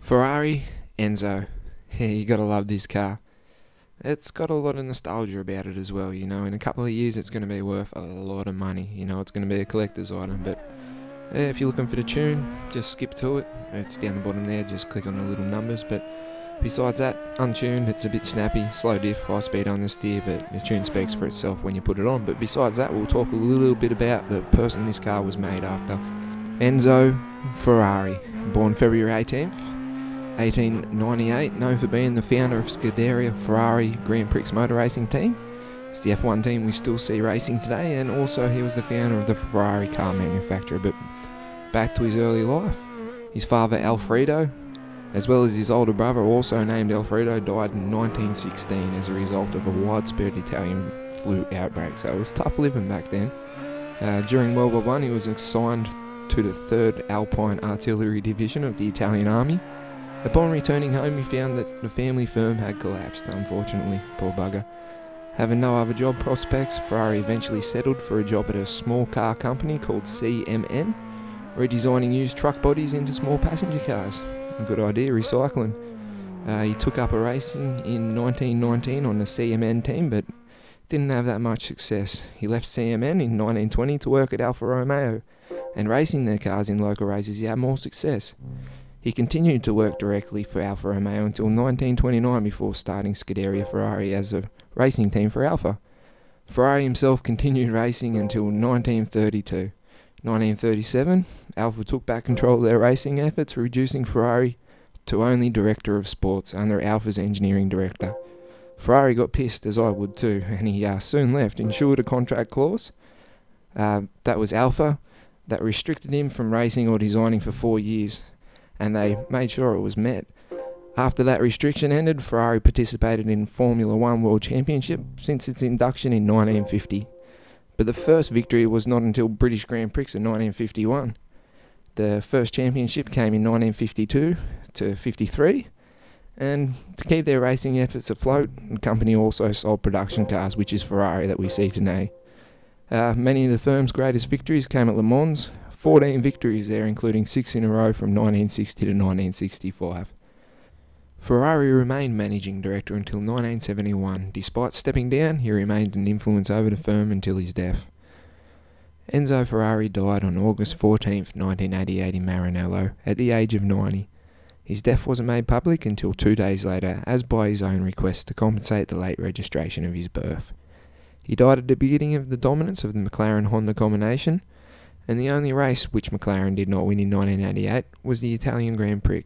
Ferrari Enzo. Yeah, you gotta love this car. It's got a lot of nostalgia about it as well, you know. In a couple of years it's going to be worth a lot of money, you know. It's going to be a collector's item, but if you're looking for the tune, just skip to it. It's down the bottom there, just click on the little numbers. But besides that, untuned, it's a bit snappy, slow diff, high speed understeer, but the tune speaks for itself when you put it on. But besides that, we'll talk a little bit about the person this car was made after. Enzo Ferrari, born February 18th, 1898, known for being the founder of Scuderia Ferrari Grand Prix motor racing team. It's the F1 team we still see racing today, and also he was the founder of the Ferrari car manufacturer. But back to his early life, his father Alfredo, as well as his older brother, also named Alfredo, died in 1916 as a result of a widespread Italian flu outbreak, so it was tough living back then. During World War I, he was assigned to the 3rd Alpine Artillery Division of the Italian Army. Upon returning home, he found that the family firm had collapsed, unfortunately, poor bugger. Having no other job prospects, Ferrari eventually settled for a job at a small car company called CMN, redesigning used truck bodies into small passenger cars. A good idea, recycling. He took up a racing in 1919 on the CMN team, but didn't have that much success. He left CMN in 1920 to work at Alfa Romeo, and racing their cars in local races he had more success. He continued to work directly for Alfa Romeo until 1929 before starting Scuderia Ferrari as a racing team for Alfa. Ferrari himself continued racing until 1932. 1937, Alfa took back control of their racing efforts, reducing Ferrari to only director of sports under Alfa's engineering director. Ferrari got pissed, as I would too, and he soon left, insured a contract clause. That was Alfa, that restricted him from racing or designing for 4 years, and they made sure it was met. After that restriction ended, Ferrari participated in Formula 1 World Championship since its induction in 1950. But the first victory was not until British Grand Prix in 1951. The first championship came in 1952 to 53, and to keep their racing efforts afloat, the company also sold production cars, which is Ferrari that we see today. Many of the firm's greatest victories came at Le Mans, 14 victories there, including 6 in a row from 1960 to 1965. Ferrari remained managing director until 1971. Despite stepping down, he remained an influence over the firm until his death. Enzo Ferrari died on August 14, 1988 in Maranello, at the age of 90. His death wasn't made public until 2 days later, as by his own request to compensate the late registration of his birth. He died at the beginning of the dominance of the McLaren-Honda combination, and the only race which McLaren did not win in 1988 was the Italian Grand Prix.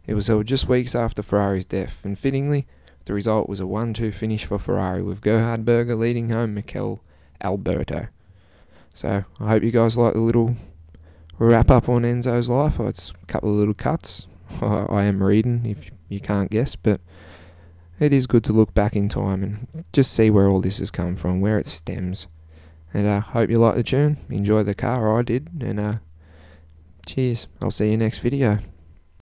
It was held just weeks after Ferrari's death, and fittingly, the result was a 1-2 finish for Ferrari, with Gerhard Berger leading home Mikel Alberto. So, I hope you guys like the little wrap-up on Enzo's life. It's a couple of little cuts. I am reading, if you can't guess, but it is good to look back in time and just see where all this has come from, where it stems. And I hope you like the tune, enjoy the car, I did, and cheers, I'll see you next video.